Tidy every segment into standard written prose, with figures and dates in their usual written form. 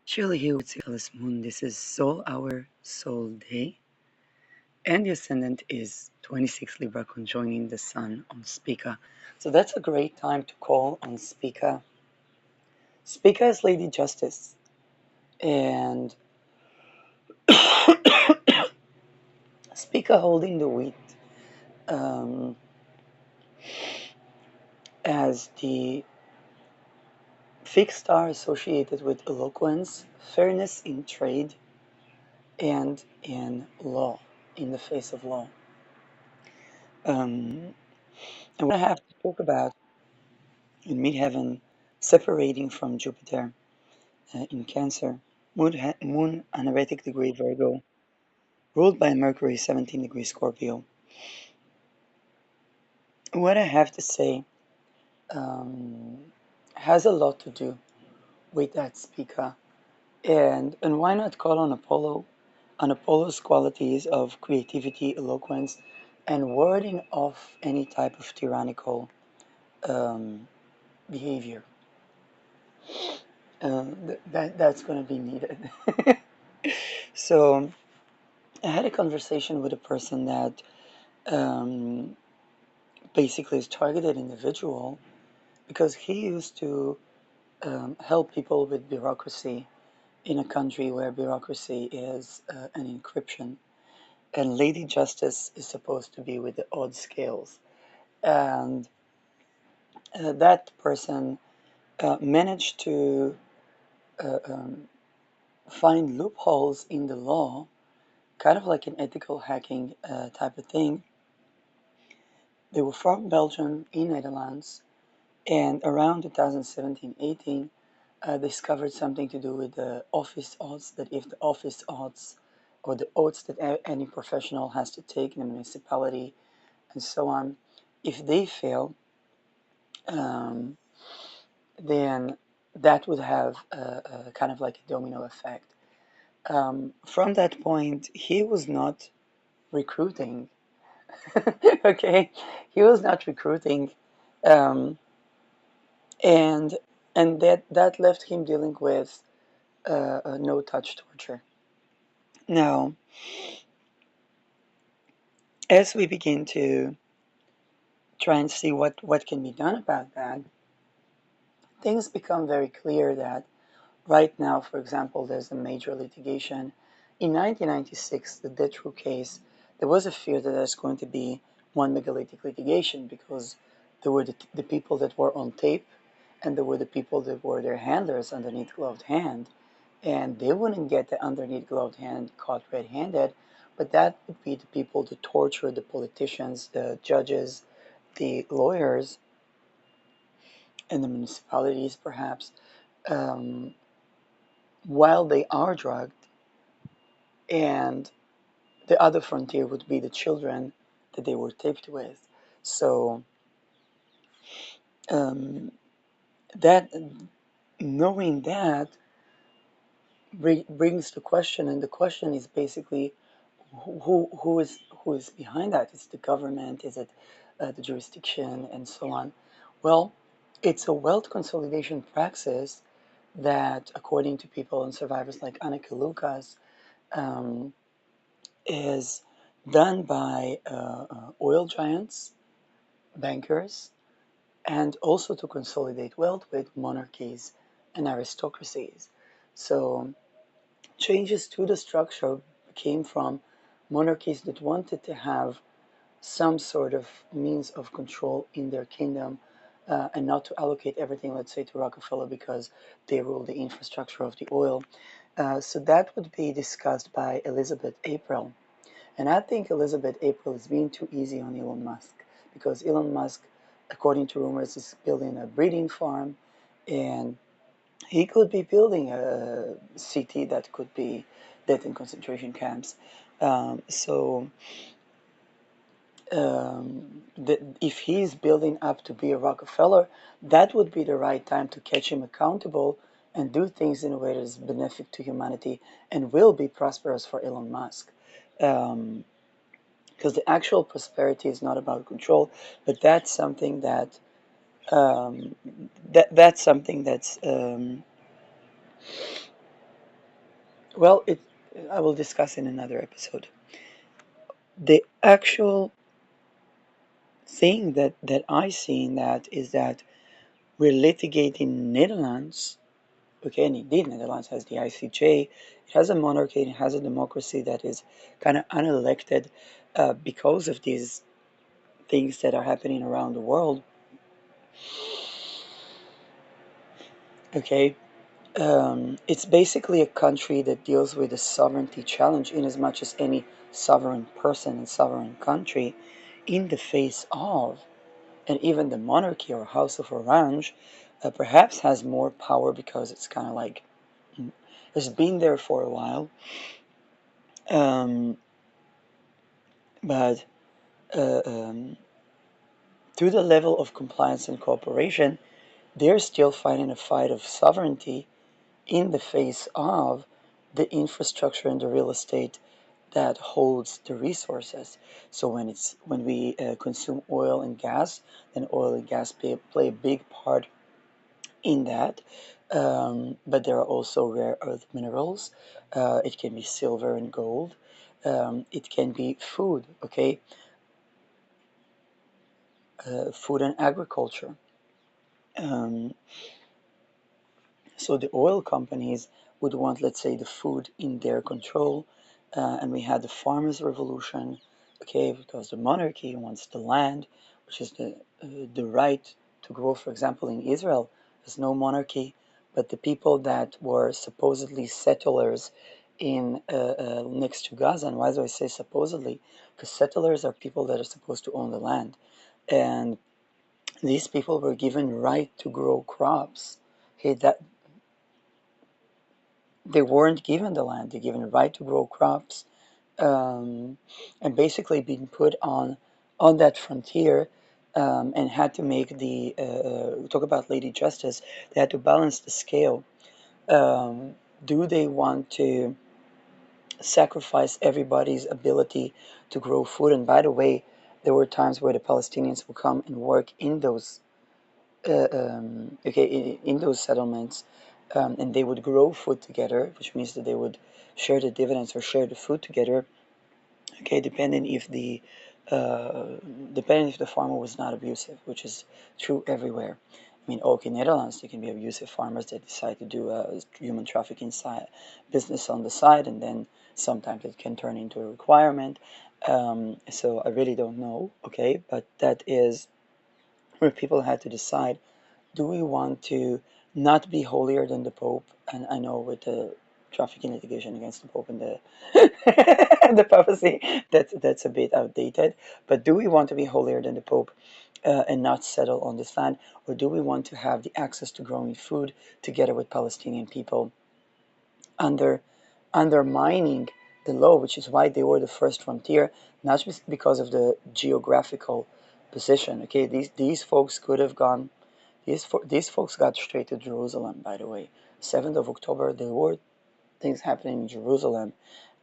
Chili here with Alice Moon. This is Soul Hour, Soul Day, and the ascendant is 26 Libra conjoining the Sun on Spica. So that's a great time to call on Spica. Spica is Lady Justice, and Spica holding the wheat um, as the fixed star associated with eloquence, fairness in trade, and in law, in the face of law. And what I have to talk about in midheaven, separating from Jupiter in Cancer, Moon an heretic degree Virgo, ruled by Mercury 17 degree Scorpio. What I have to say has a lot to do with that Spica. And why not call on Apollo, on Apollo's qualities of creativity, eloquence, and warding off any type of tyrannical um, behavior? That's going to be needed. So I had a conversation with a person that um, basically is targeted individual because he used to help people with bureaucracy in a country where bureaucracy is an encryption, and Lady Justice is supposed to be with the odd scales. And that person managed to uh, um, find loopholes in the law, kind of like an ethical hacking type of thing. They were from Belgium in Netherlands, and around 2017-18, discovered something to do with the office odds. That if the office odds or the oaths that any professional has to take in a municipality and so on, if they fail, um, then that would have a kind of like a domino effect. From that point, he was not recruiting. Okay, he was not recruiting, um, and that left him dealing with no-touch torture. Now, as we begin to try and see what can be done about that, things become very clear that right now, for example, there's a major litigation. In 1996, the Dutroux case, there was a fear that there's going to be one megalithic litigation because there were the people that were on tape and there were the people that were their handlers underneath gloved hand, and they wouldn't get the underneath gloved hand caught red-handed, but that would be the people to torture the politicians, the judges, the lawyers, and the municipalities, perhaps, um, while they are drugged. And the other frontier would be the children that they were taped with. So um, that knowing that brings the question, and the question is basically who is behind that? Is it the government? Is it the jurisdiction, and so on? Well, it's a wealth consolidation praxis that, according to people and survivors like Anneke Lucas, um, is done by oil giants, bankers, and also to consolidate wealth with monarchies and aristocracies. So changes to the structure came from monarchies that wanted to have some sort of means of control in their kingdom, and not to allocate everything, let's say, to Rockefeller because they rule the infrastructure of the oil. So that would be discussed by Elizabeth April. And I think Elizabeth April is being too easy on Elon Musk because Elon Musk, according to rumors, is building a breeding farm, and he could be building a city that could be death in concentration camps. So if he's building up to be a Rockefeller, that would be the right time to catch him accountable and do things in a way that is benefic to humanity and will be prosperous for Elon Musk. Um, because the actual prosperity is not about control, but that's something um, that's something that's Well, I will discuss in another episode. The actual thing that I see in that is that we're litigating Netherlands. Okay, and indeed, Netherlands has the ICJ. It has a monarchy. It has a democracy that is kind of unelected because of these things that are happening around the world. Okay, it's basically a country that deals with a sovereignty challenge in as much as any sovereign person and sovereign country in the face of, and even the monarchy or House of Orange perhaps has more power because it's kind of like it's been there for a while. Um, but uh, um, to the level of compliance and cooperation, they're still fighting a fight of sovereignty in the face of the infrastructure and the real estate that holds the resources. So when we consume oil and gas, then oil and gas play a big part in that. But there are also rare earth minerals. It can be silver and gold. It can be food. Okay, food and agriculture. Um, So the oil companies would want, let's say, the food in their control, and we had the farmers' revolution, okay, because the monarchy wants the land, which is the right to grow. For example, in Israel, there's no monarchy, but the people that were supposedly settlers in next to Gaza, and why do I say supposedly? Because settlers are people that are supposed to own the land, and these people were given right to grow crops. Okay, that they weren't given the land, they're given the right to grow crops, um, and basically being put on that frontier, and had to make the talk about Lady Justice. They had to balance the scale. Do they want to sacrifice everybody's ability to grow food? And by the way, there were times where the Palestinians would come and work in those okay, in those settlements, and they would grow food together, which means that they would share the dividends or share the food together. Okay, uh, depending if the farmer was not abusive, which is true everywhere. I mean, okay, in Netherlands, there can be abusive farmers that decide to do a human trafficking business on the side, and then sometimes it can turn into a requirement. So I really don't know, okay, but that is where people had to decide, do we want to not be holier than the Pope? And I know with the trafficking litigation against the Pope and the and the papacy, that's a bit outdated. But do we want to be holier than the Pope and not settle on this land, or do we want to have the access to growing food together with Palestinian people under undermining the law, which is why they were the first frontier, not just because of the geographical position. Okay, these folks could have gone these folks got straight to Jerusalem, by the way. 7th of October, there were things happening in Jerusalem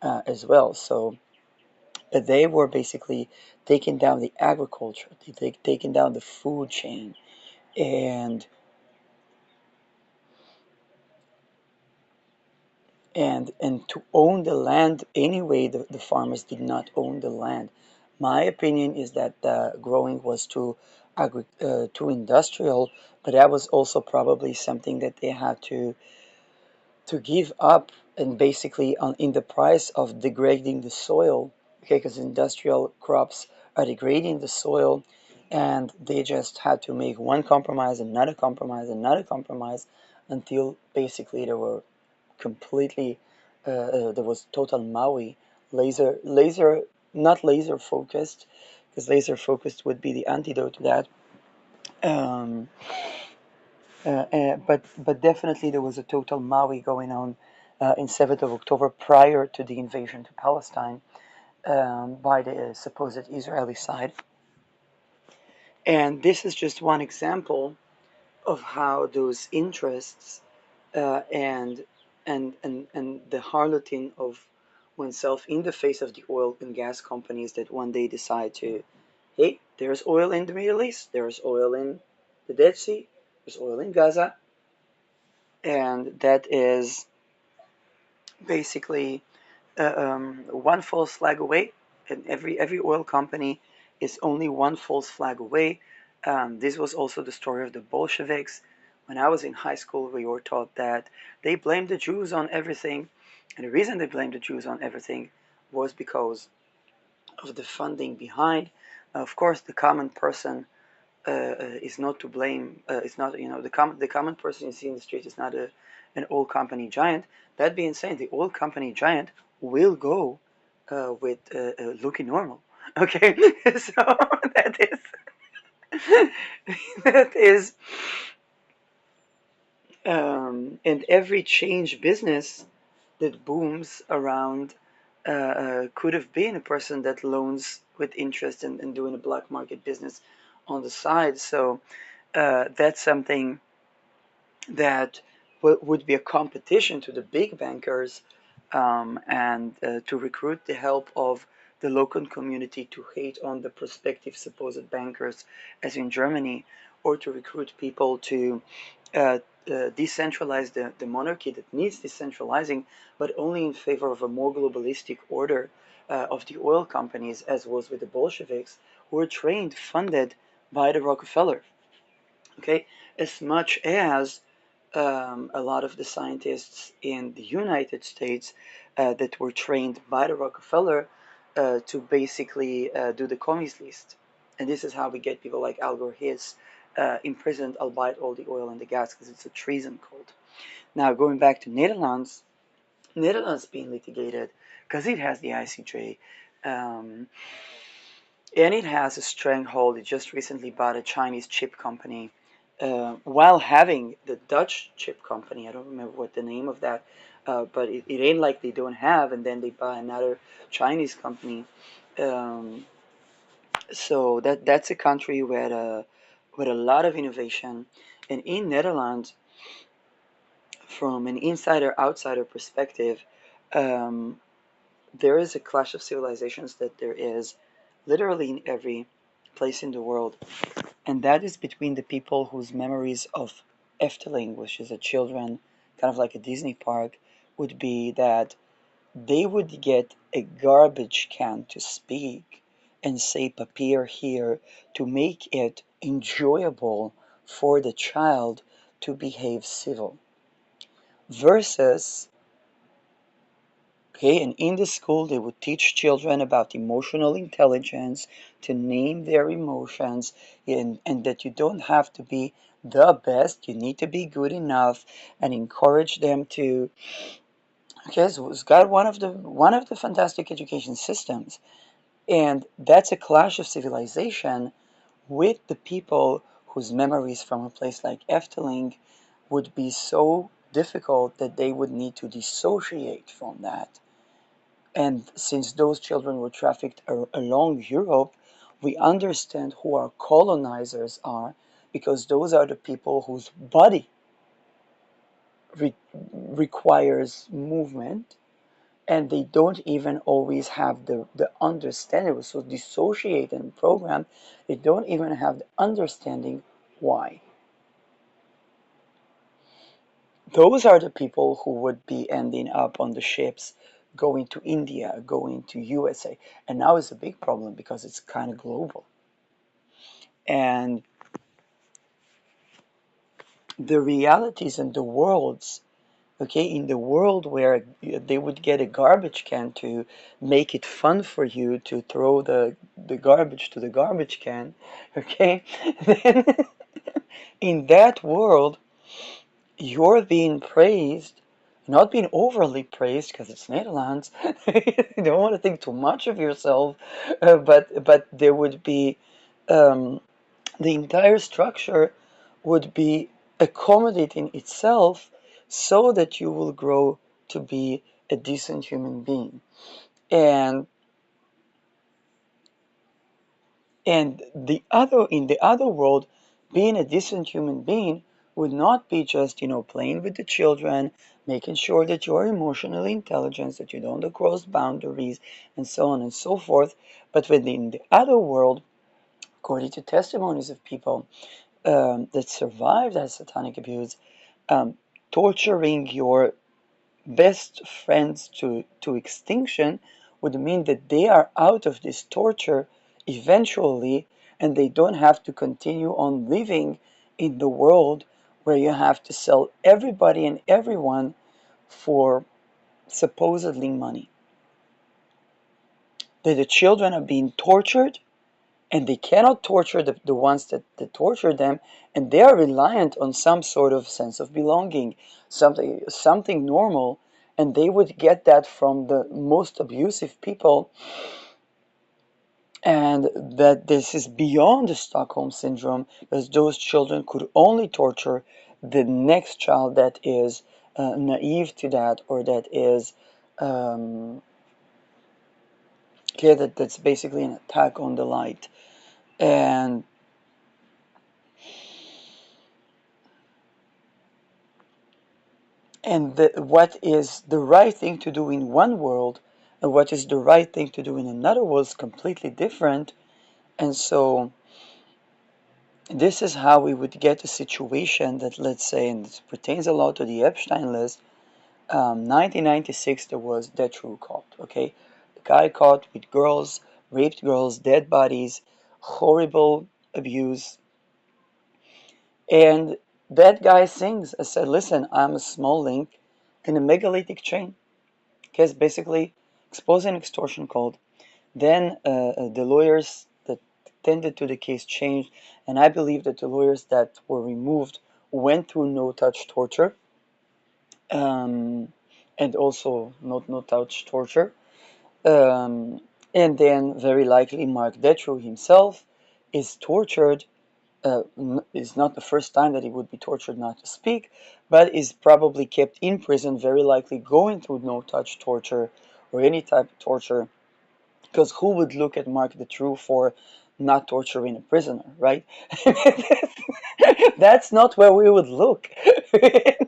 as well. So they were basically taking down the agriculture, taking down the food chain, and and to own the land anyway. The farmers did not own the land. My opinion is that the growing was too industrial, but that was also probably something that they had to give up, and basically in the price of degrading the soil, okay, because industrial crops are degrading the soil, and they just had to make one compromise, another compromise, another compromise, until basically they were completely there was total Maui, laser not laser focused, because laser focused would be the antidote to that. um, but definitely there was a total Maui going on in 7th of October prior to the invasion to Palestine by the supposed Israeli side. And this is just one example of how those interests and and the harloting of oneself in the face of the oil and gas companies that one day decide to, hey, there's oil in the Middle East, there's oil in the Dead Sea, there's oil in Gaza, and basically one false flag away, and every oil company is only one false flag away. This was also the story of the Bolsheviks. When I was in high school, we were taught that they blamed the Jews on everything, and the reason they blamed the Jews on everything was because of the funding behind. Of course, the common person is not to blame. It's not, the common person you see in the street is not an oil company giant. That being said, the oil company giant will go with looking normal. Okay, so that is that is and every change business that booms around could have been a person that loans with interest and doing a black market business on the side. So that's something that would be a competition to the big bankers, and to recruit the help of the local community to hate on the prospective supposed bankers, as in Germany, or to recruit people to decentralize the monarchy that needs decentralizing, but only in favor of a more globalistic order of the oil companies, as was with the Bolsheviks, who were trained, funded by the Rockefeller. Okay, as much as a lot of the scientists in the United States that were trained by the Rockefeller to basically do the commies list. And this is how we get people like Al Gore Hiss imprisoned, albeit all the oil and the gas, because it's a treason code. Now, going back to Netherlands, Netherlands being litigated because it has the ICJ. Um, and it has a stranglehold. It just recently bought a Chinese chip company, while having the Dutch chip company. I don't remember what the name of that, but it ain't like they don't have, and then they buy another Chinese company. Um, so that's a country with a lot of innovation, and in Netherlands, from an insider outsider perspective, um, there is a clash of civilizations that there is literally in every place in the world, and that is between the people whose memories of Efteling, which is a children, kind of like a Disney park, would be that they would get a garbage can to speak and say papier here to make it enjoyable for the child to behave civil. Versus, okay, and in the school they would teach children about emotional intelligence, to name their emotions, and that you don't have to be the best, you need to be good enough, and encourage them to. Okay, so it's got one of the fantastic education systems, and that's a clash of civilization with the people whose memories from a place like Efteling would be so difficult that they would need to dissociate from that. And since those children were trafficked along Europe, we understand who our colonizers are, because those are the people whose body re- requires movement, and they don't even always have the understanding. It was so dissociated and programmed, they don't even have the understanding why. Those are the people who would be ending up on the ships going to India, going to USA. And now it's a big problem because it's kind of global. And the realities and the worlds, okay, in the world where they would get a garbage can to make it fun for you to throw the garbage to the garbage can, okay, then in that world, you're being praised, not being overly praised because it's Netherlands. You don't want to think too much of yourself, but there would be um, the entire structure would be accommodating itself so that you will grow to be a decent human being. And and the other in the other world, being a decent human being would not be just, playing with the children, making sure that you're emotionally intelligent, that you don't cross boundaries, and so on and so forth. But within the other world, according to testimonies of people that survived that satanic abuse, um, torturing your best friends to extinction would mean that they are out of this torture eventually, and they don't have to continue on living in the world where you have to sell everybody and everyone for supposedly money. That the children are being tortured, and they cannot torture the ones that torture them, and they are reliant on some sort of sense of belonging, something normal, and they would get that from the most abusive people, and that this is beyond the Stockholm syndrome, because those children could only torture the next child that is naive to that, or that is okay, that's basically an attack on the light. And what is the right thing to do in one world and what is the right thing to do in another world is completely different. And so this is how we would get a situation that, let's say, and this pertains a lot to the Epstein list. 1996, there was Dutroux caught. Okay, the guy caught with girls, raped girls, dead bodies, horrible abuse, and that guy sings. I said, listen, I'm a small link in a megalithic chain. Case basically exposing extortion code. Then the lawyers that tended to the case changed, and I believe that the lawyers that were removed went through no-touch torture, um, and also not no-touch torture. Um, and then very likely Mark Dutroux himself is tortured. It's not the first time that he would be tortured not to speak, but is probably kept in prison, very likely going through no-touch torture or any type of torture, because who would look at Mark Dutroux for not torturing a prisoner, right? That's not where we would look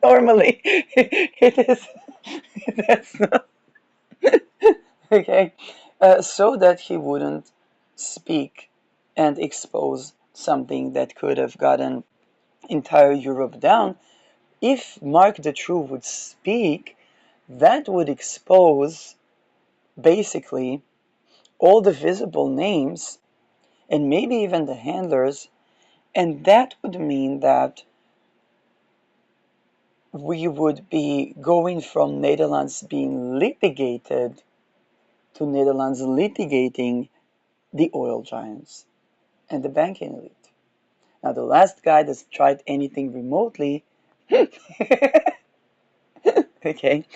normally. It is. That's not okay. So that he wouldn't speak and expose something that could have gotten entire Europe down. If Mark Dutroux would speak, that would expose basically all the visible names and maybe even the handlers, and that would mean that we would be going from Netherlands being litigated to Netherlands litigating the oil giants and the banking elite. Now, the last guy that's tried anything remotely, okay,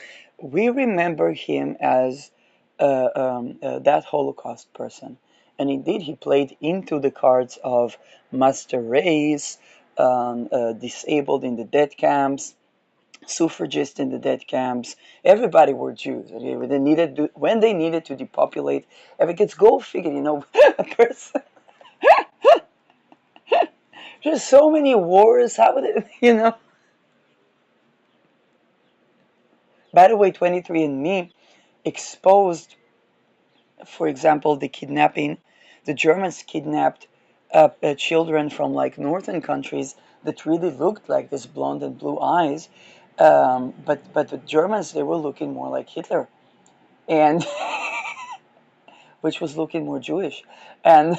we remember him as that Holocaust person. And indeed, he played into the cards of master race, disabled in the death camps, suffragists in the death camps. Everybody were Jews. When they needed to depopulate, every kids go figure, a person. There's so many wars. How would it? By the way, 23andMe exposed, for example, the kidnapping. The Germans kidnapped children from like northern countries that really looked like this blonde and blue eyes. But the Germans, they were looking more like Hitler, and which was looking more Jewish, and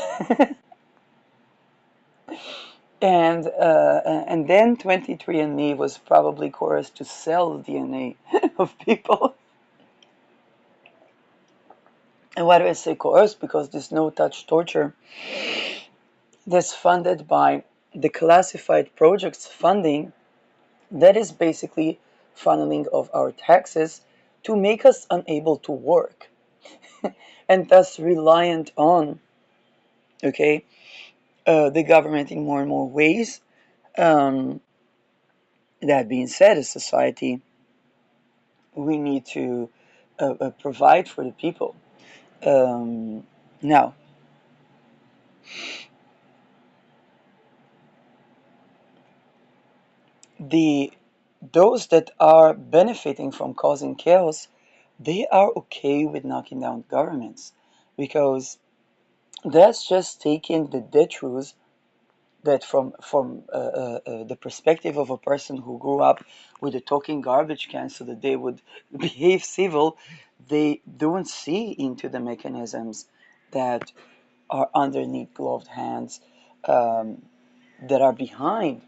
and then 23andMe was probably coerced to sell DNA of people. And why do I say coerced? Because this no-touch torture that's funded by the classified projects funding, that is basically funneling of our taxes to make us unable to work and thus reliant on, okay, the government in more and more ways. Um, that being said, as society, we need to provide for the people. Now, those that are benefiting from causing chaos, they are okay with knocking down governments, because that's just taking the Dutroux that from the perspective of a person who grew up with a talking garbage can so that they would behave civil, they don't see into the mechanisms that are underneath gloved hands, um, that are behind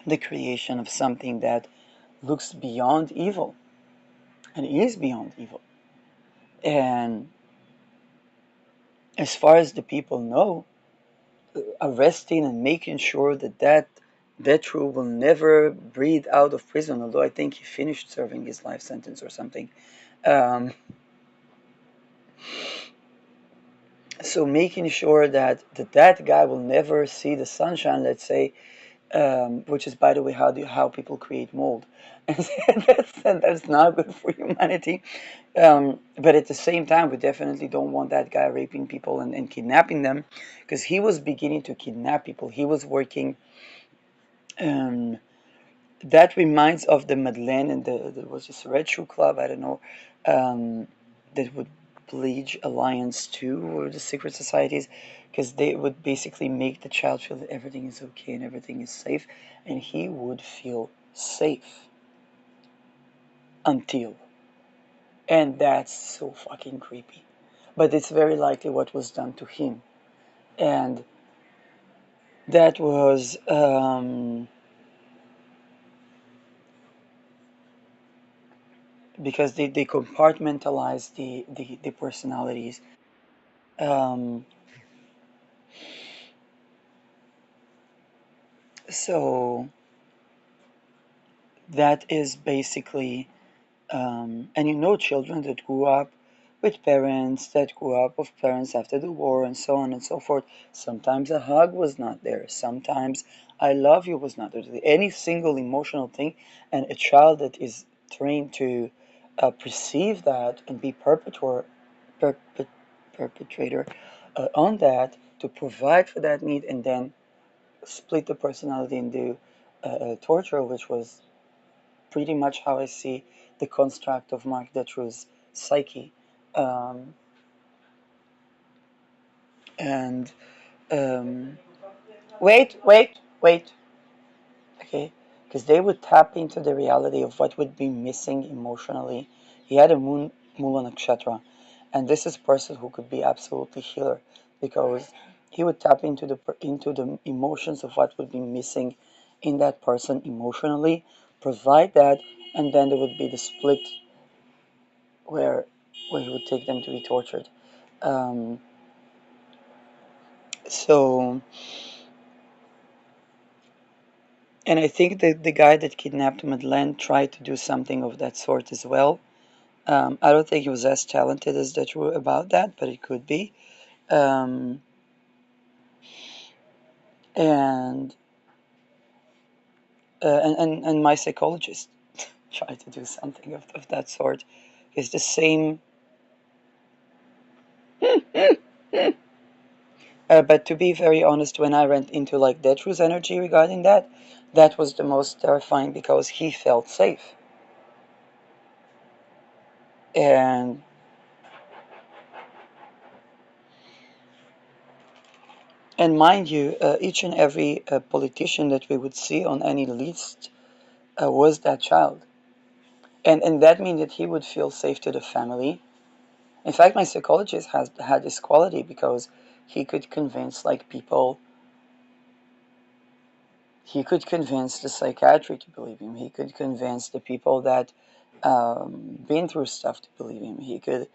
the creation of something that looks beyond evil and is beyond evil. And as far as the people know, arresting and making sure that that rule will never breathe out of prison, although I think he finished serving his life sentence or something. Um, so making sure that guy will never see the sunshine, let's say, which is, by the way, how people create mold, and that's not good for humanity. But at the same time, we definitely don't want that guy raping people and kidnapping them, because he was beginning to kidnap people. He was working. Um, that reminds of the Madeleine and there was this Red Shoe Club. I don't know, um, that would pledge alliance to, or the secret societies, because they would basically make the child feel that everything is okay and everything is safe, and he would feel safe until, and that's so fucking creepy. But it's very likely what was done to him, and that was. Because they compartmentalize the personalities. Um, so that is basically, and children that grew up with parents that grew up with parents after the war and so on and so forth. Sometimes a hug was not there. Sometimes I love you was not there. Any single emotional thing, and a child that is trained to perceive that and be perpet, perpetrator on that, to provide for that need, and then split the personality into torture, which was pretty much how I see the construct of Mark Detroux's psyche. Um, and um, wait, okay, because they would tap into the reality of what would be missing emotionally. He had a Mula Nakshatra, and this is a person who could be absolutely healer, because he would tap into the emotions of what would be missing in that person emotionally, provide that, and then there would be the split where he would take them to be tortured. Um, so, and I think that the guy that kidnapped Madeleine tried to do something of that sort as well. I don't think he was as talented as Detru about that, but it could be. Um, and, and my psychologist tried to do something of that sort. It's the same. But to be very honest, when I went into like Detru's energy regarding that, that was the most terrifying, because he felt safe. And mind you, each and every politician that we would see on any list was that child, and that means that he would feel safe to the family. In fact, my psychologist has had this quality, because he could convince like people. He could convince the psychiatry to believe him. He could convince the people that been through stuff to believe him. He could.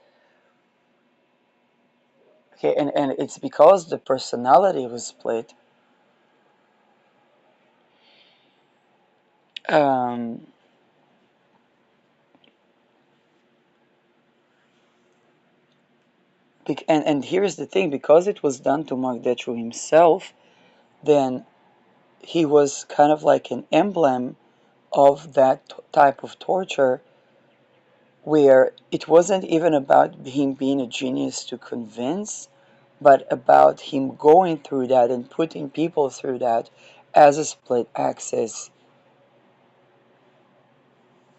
Okay, and it's because the personality was split. Um, and here's the thing, because it was done to Mark Detru himself, then he was kind of like an emblem of that type of torture, where it wasn't even about him being a genius to convince, but about him going through that and putting people through that as a split axis,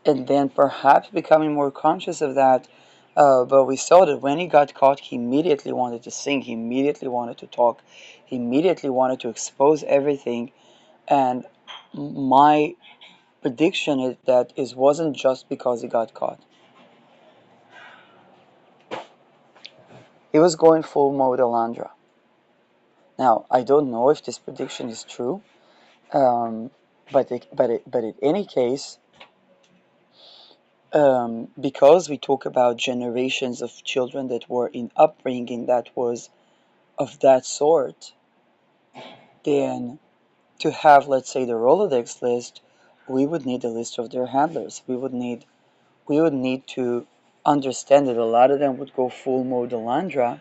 and then perhaps becoming more conscious of that, But we saw that when he got caught, he immediately wanted to sing, he immediately wanted to talk, he immediately wanted to expose everything. And my prediction is that it wasn't just because he got caught. He was going full mode Alondra. Now, I don't know if this prediction is true, um, but in any case, because we talk about generations of children that were in upbringing that was of that sort, then to have, let's say, the Rolodex list, we would need a list of their handlers. We would need to understand that a lot of them would go full mode Alondra,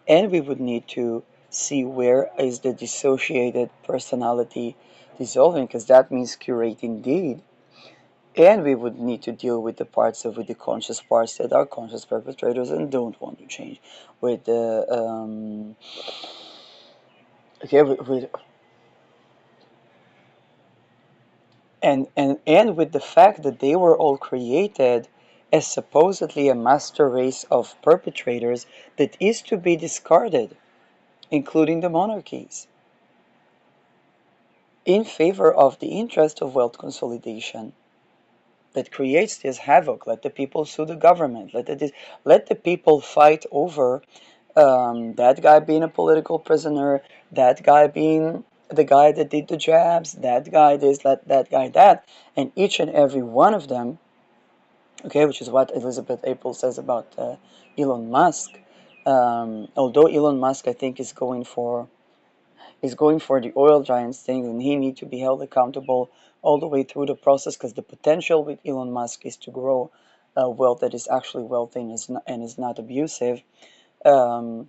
and we would need to see where is the dissociated personality dissolving, because that means curate indeed. And we would need to deal with the parts of with the conscious parts that are conscious perpetrators and don't want to change. With the okay, and with the fact that they were all created as supposedly a master race of perpetrators that is to be discarded, including the monarchies, in favor of the interest of wealth consolidation that creates this havoc. Let the people sue the government. Let the people fight over that guy being a political prisoner, that guy being the guy that did the jabs, that guy this, that guy that, and each and every one of them, okay, which is what Elizabeth April says about Elon Musk. Although Elon Musk, I think, is going for the oil giants thing, and he needs to be held accountable all the way through the process, because the potential with Elon Musk is to grow wealth that is actually wealthy and is not abusive. Um,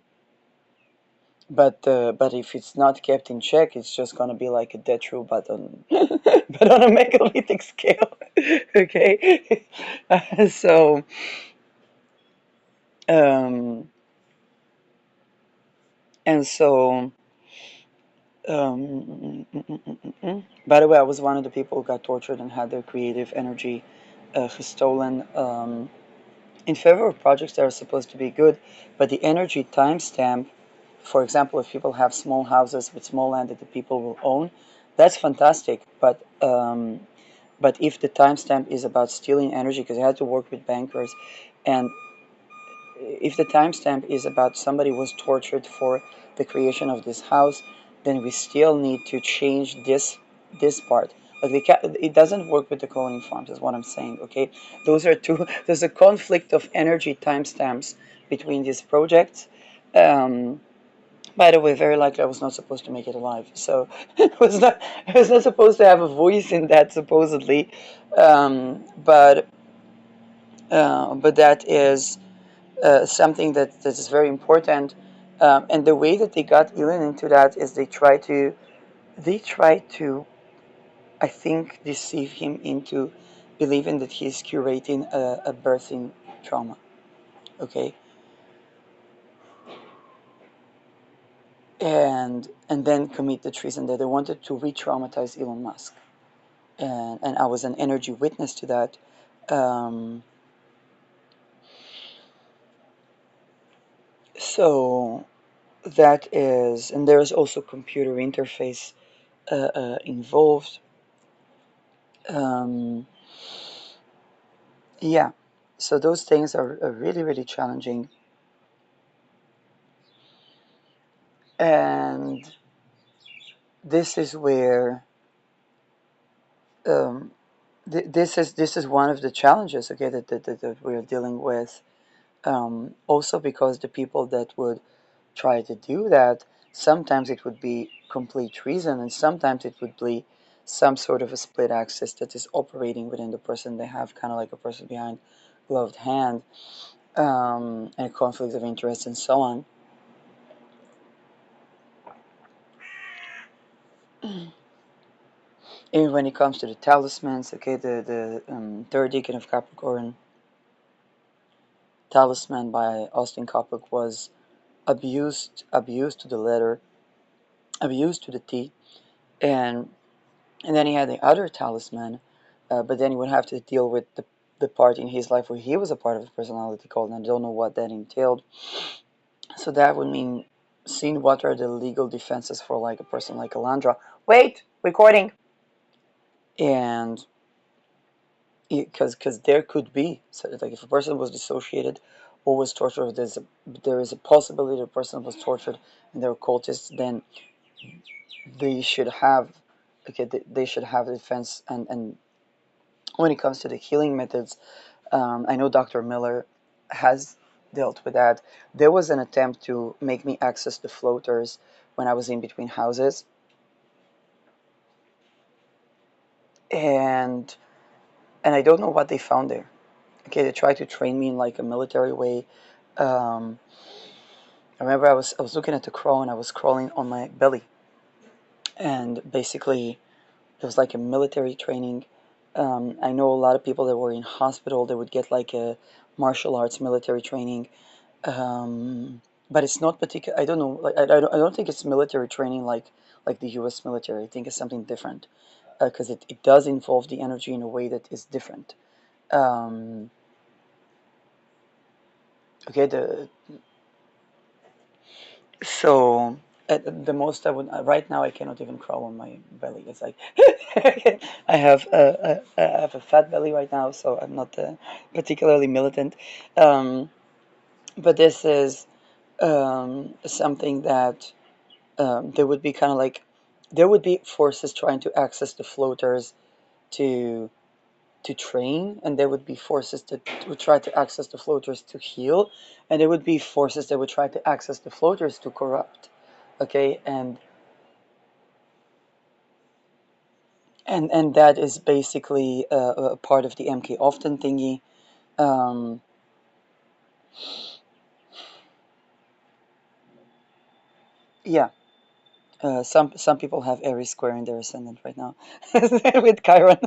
but if it's not kept in check, it's just gonna be like a death row, but on but on a megalithic scale. Okay, so um, and so. By the way, I was one of the people who got tortured and had their creative energy stolen in favor of projects that are supposed to be good, but the energy timestamp, for example, if people have small houses with small land that the people will own, that's fantastic. But if the timestamp is about stealing energy, because I had to work with bankers, and if the timestamp is about somebody was tortured for the creation of this house, then we still need to change this part. Like it doesn't work with the cloning farms, is what I'm saying. Okay, those are two. There's a conflict of energy timestamps between these projects. Um, by the way, very likely I was not supposed to make it alive, so I was not supposed to have a voice in that supposedly, but that is something that is very important. And the way that they got Elon into that is they try to, I think, deceive him into believing that he's curating a birthing trauma. Okay, and then commit the treason that they wanted to re-traumatize Elon Musk, and I was an energy witness to that. Um, so that is, and there is also computer interface involved. Um, yeah, so those things are really, really challenging. And this is where um, this is one of the challenges, okay, that we're dealing with. Also, because the people that would try to do that, sometimes it would be complete treason, and sometimes it would be some sort of a split axis that is operating within the person they have, kind of like a person behind gloved hand, and conflicts of interest and so on. Even when it comes to the talismans, okay, the third deacon of Capricorn talisman by Austin Coppock was abused to the letter, abused to the T, and then he had the other talisman, but then he would have to deal with the part in his life where he was a part of a personality cult, and I don't know what that entailed. So that would mean seeing what are the legal defenses for like a person like Alandra. Wait, recording. And because there could be, so like if a person was dissociated or was tortured, there is a possibility the person was tortured and they're cultists, then they should have, okay, they should have a defense. And when it comes to the healing methods, I know Dr. Miller has dealt with that. There was an attempt to make me access the floaters when I was in between houses, and I don't know what they found there. Okay, they tried to train me in like a military way. Um, I remember I was looking at the crow and I was crawling on my belly, and basically it was like a military training. I know a lot of people that were in hospital. They would get like a martial arts military training, but it's not particular. I don't know. Like I don't think it's military training like the U.S. military. I think it's something different because it does involve the energy in a way that is different. Um, okay, so at the most I would right now I cannot even crawl on my belly. It's like I have a fat belly right now, so I'm not particularly militant. Um, but this is something that there would be kind of like there would be forces trying to access the floaters to train, and there would be forces that would try to access the floaters to heal, and there would be forces that would try to access the floaters to corrupt. Okay, and that is basically a part of the MK often thingy. Um, yeah, some people have Aries square in their ascendant right now with Chiron.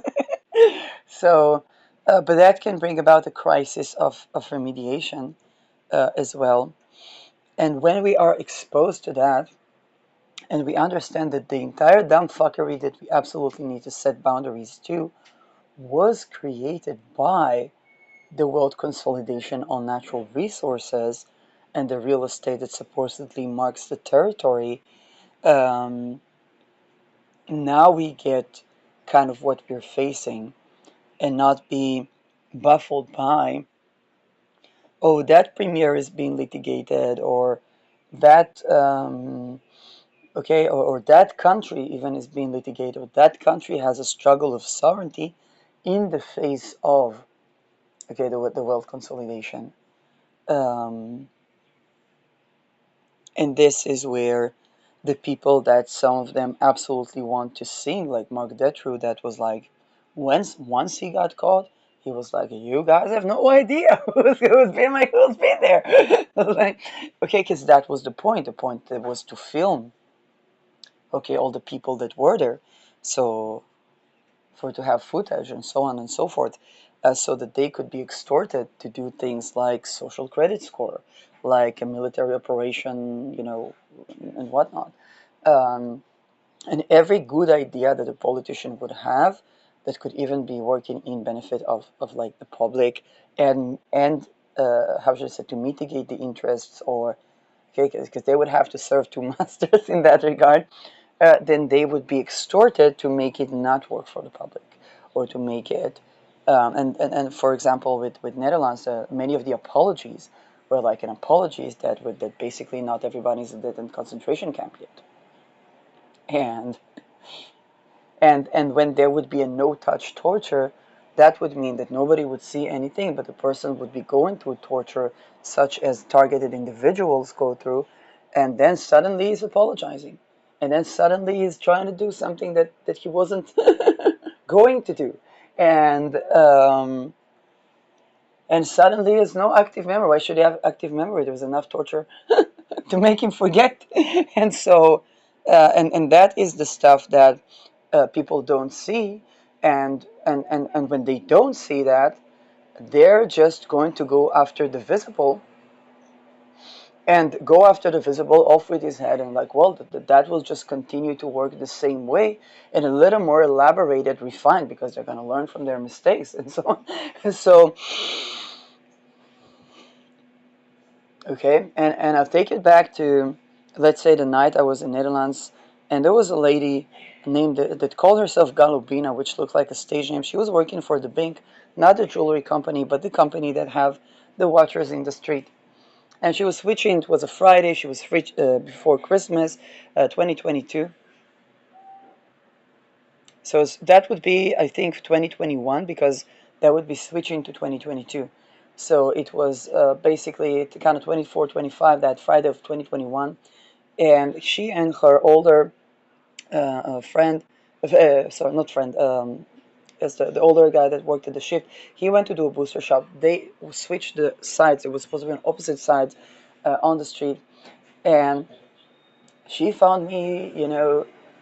So, but that can bring about a crisis of remediation as well. And when we are exposed to that, and we understand that the entire dumb fuckery that we absolutely need to set boundaries to was created by the world consolidation on natural resources and the real estate that supposedly marks the territory, um, now we get kind of what we're facing and not be baffled by, oh, that premier is being litigated, or that okay, or that country even is being litigated, or that country has a struggle of sovereignty in the face of, okay, the wealth consolidation. Um, and this is where the people that some of them absolutely want to sing, like Mark Detru, that was like, once he got caught, he was like, "You guys have no idea who's been there." Like, okay, because that was the point. The point that was to film, okay, all the people that were there, so for to have footage and so on and so forth, so that they could be extorted to do things like social credit score, like a military operation, and whatnot. Um, and every good idea that a politician would have that could even be working in benefit of like the public and how should I say, to mitigate the interests, or okay, because they would have to serve two masters in that regard, then they would be extorted to make it not work for the public, or to make it. And for example, with Netherlands, many of the apologies were like an apologies that basically not everybody's dead in concentration camp yet, and and when there would be a no-touch torture, that would mean that nobody would see anything, but the person would be going through torture, such as targeted individuals go through, and then suddenly he's apologizing, and then suddenly he's trying to do something that he wasn't going to do, and and suddenly there's no active memory. Why should he have active memory? There was enough torture to make him forget. And so, and that is the stuff that people don't see. And when they don't see that, they're just going to go after the visible and go after the visible off with his head, and like, well, that will just continue to work the same way, and a little more elaborated, refined, because they're going to learn from their mistakes and so on. So okay, and I'll take it back to, let's say, the night I was in Netherlands, and there was a lady named that called herself Galubina, which looked like a stage name. She was working for the bank, not the jewelry company, but the company that have the watchers in the street. And she was switching. It was a Friday. She was free before Christmas, 2022. So that would be, I think, 2021, because that would be switching to 2022. So it was basically kind of 24, 25, that Friday of 2021. And she and her older friend, sorry, not friend, as the older guy that worked at the shift, he went to do a booster shop. They switched the sides. It was supposed to be on opposite sides on the street. And she found me,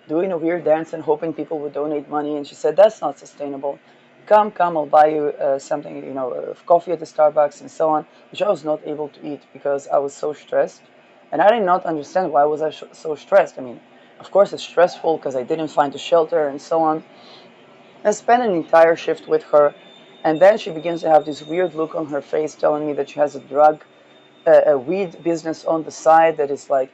doing a weird dance and hoping people would donate money. And she said, that's not sustainable. Come, I'll buy you something, coffee at the Starbucks and so on, which I was not able to eat because I was so stressed. And I did not understand why was I so stressed. I mean, of course it's stressful because I didn't find a shelter and so on. I spent an entire shift with her. And then she begins to have this weird look on her face telling me that she has a weed business on the side that is like,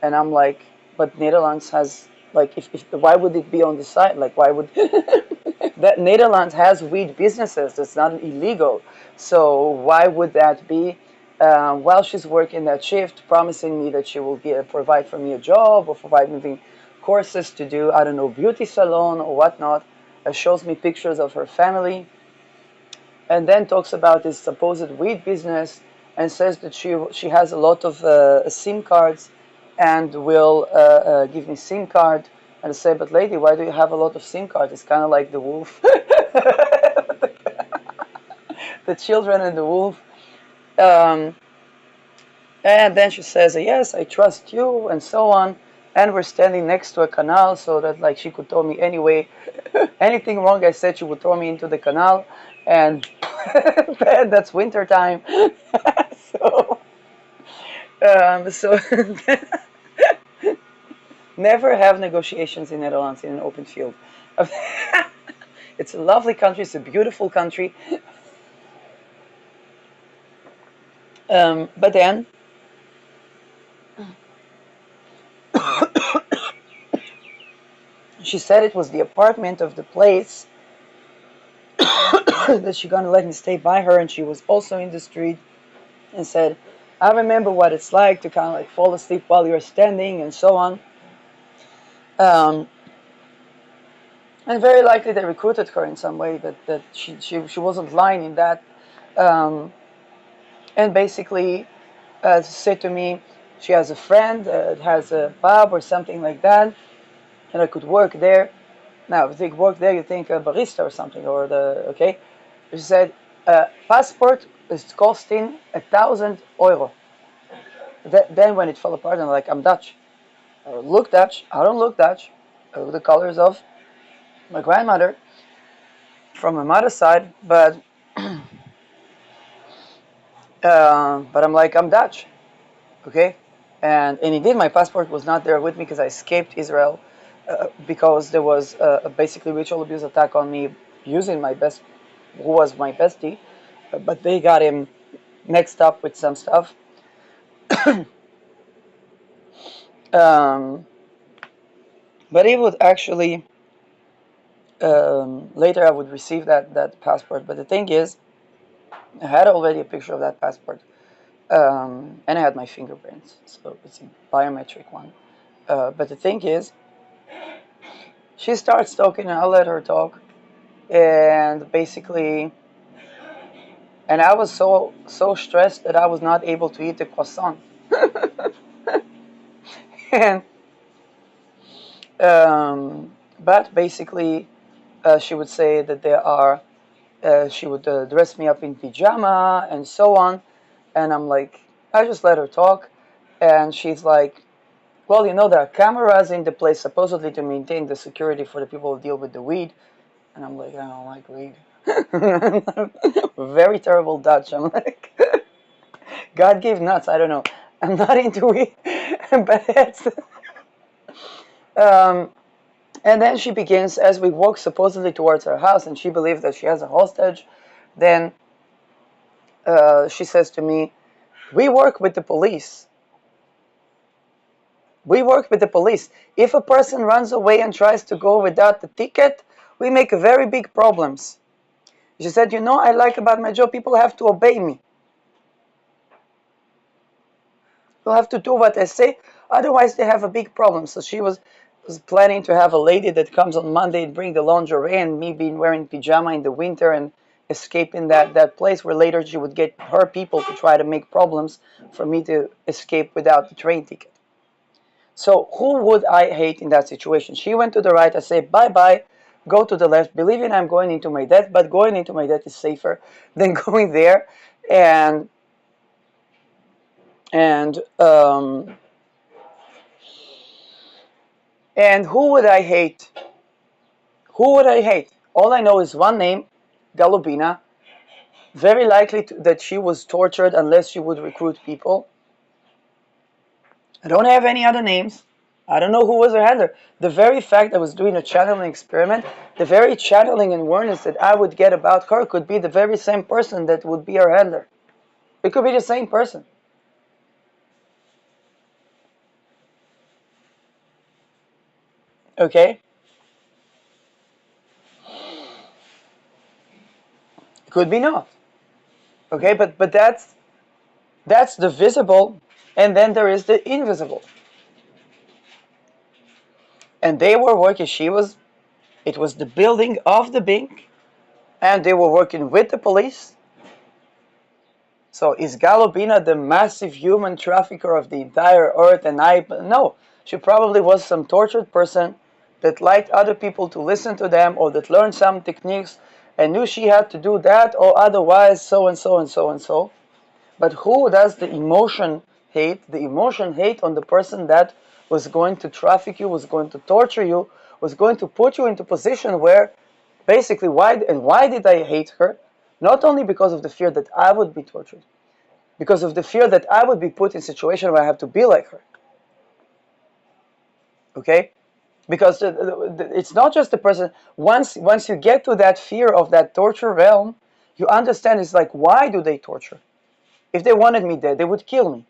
and I'm like, but Netherlands has, like, if why would it be on the side? Like, why would that Netherlands has weed businesses? That's not illegal. So why would that be? While she's working that shift, promising me that she will provide for me a job or provide me courses to do, I don't know, beauty salon or whatnot. Shows me pictures of her family, and then talks about this supposed weed business, and says that she has a lot of SIM cards and will give me SIM card. And I say, but lady, why do you have a lot of SIM cards? It's kind of like the wolf, the children and the wolf. Um, and then she says, yes, I trust you, and so on. And we're standing next to a canal, so that like she could throw me anyway. Anything wrong I said, she would throw me into the canal, and that's winter time. so, so never have negotiations in Netherlands in an open field. It's a lovely country. It's a beautiful country. But then she said it was the apartment of the place that she gonna let me stay by her, and she was also in the street, and said, I remember what it's like to kind of like fall asleep while you're standing and so on. Um, and very likely they recruited her in some way, that she wasn't lying in that. Um, and basically said to me, she has a friend that has a pub or something like that, and I could work there. Now, if you think work there, you think a barista or something, or okay. She said, passport is costing €1,000. Then when it fell apart, I'm like, I'm Dutch. I don't look Dutch. I don't look Dutch. I look the colors of my grandmother from my mother's side, but I'm like, I'm Dutch, okay? And indeed, my passport was not there with me because I escaped Israel because there was basically ritual abuse attack on me using who was my bestie, but they got him mixed up with some stuff. um, but he would actually later I would receive that passport. But the thing is, I had already a picture of that passport, and I had my fingerprints, so it's a biometric one. But the thing is, she starts talking, and I'll let her talk, and basically, and I was so stressed that I was not able to eat the croissant. and but basically, she would say that she would dress me up in pajama and so on, and I'm like, I just let her talk, and she's like, well, there are cameras in the place supposedly to maintain the security for the people who deal with the weed. And I'm like, I don't like weed. Very terrible Dutch. I'm like, God gave nuts. I don't know. I'm not into it, but it's. Um, and then she begins, as we walk supposedly towards her house, and she believes that she has a hostage. Then she says to me, "We work with the police. We work with the police. If a person runs away and tries to go without the ticket, we make very big problems." She said, "You know, I like about my job, people have to obey me. You'll have to do what I say, otherwise they have a big problem." So she was planning to have a lady that comes on Monday and bring the lingerie, and me being wearing pajama in the winter and escaping that place where later she would get her people to try to make problems for me to escape without the train ticket. So who would I hate in that situation? She went to the right. I say bye bye. Go to the left, believing I'm going into my death, but going into my death is safer than going there. And and um, and who would I hate? Who would I hate? All I know is one name, Galubina. Very likely that she was tortured unless she would recruit people. I don't have any other names. I don't know who was her handler. The very fact I was doing a channeling experiment, the very channeling and awareness that I would get about her could be the very same person that would be her handler. It could be the same person. Okay? It could be not. Okay, but that's the visible, and then there is the invisible. And they were working, it was the building of the bank, and they were working with the police. So is Galobina the massive human trafficker of the entire earth? And no, she probably was some tortured person that liked other people to listen to them, or that learned some techniques and knew she had to do that, or otherwise so and so and so and so. But who does the emotion hate? The emotion hate on the person that was going to traffic you, was going to torture you, was going to put you into a position where basically why did I hate her? Not only because of the fear that I would be tortured, because of the fear that I would be put in a situation where I have to be like her. Okay? Because it's not just the person. Once you get to that fear of that torture realm, you understand it's like, why do they torture? If they wanted me dead, they would kill me.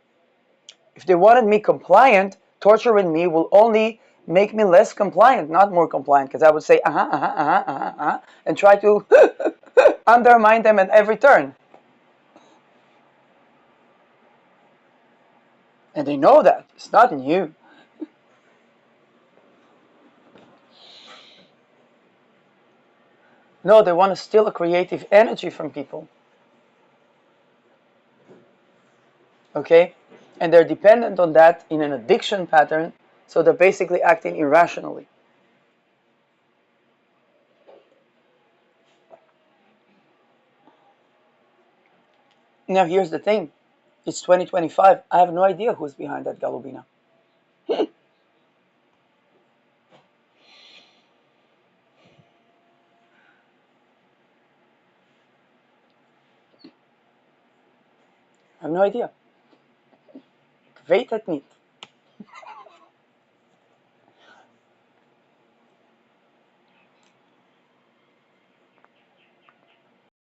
If they wanted me compliant, torturing me will only make me less compliant, not more compliant, because I would say, and try to undermine them at every turn. And they know that. It's not new. No, they want to steal a creative energy from people. Okay? And they're dependent on that in an addiction pattern, so they're basically acting irrationally. Now, here's the thing, it's 2025. I have no idea who's behind that Galubina. I have no idea. Wait at me.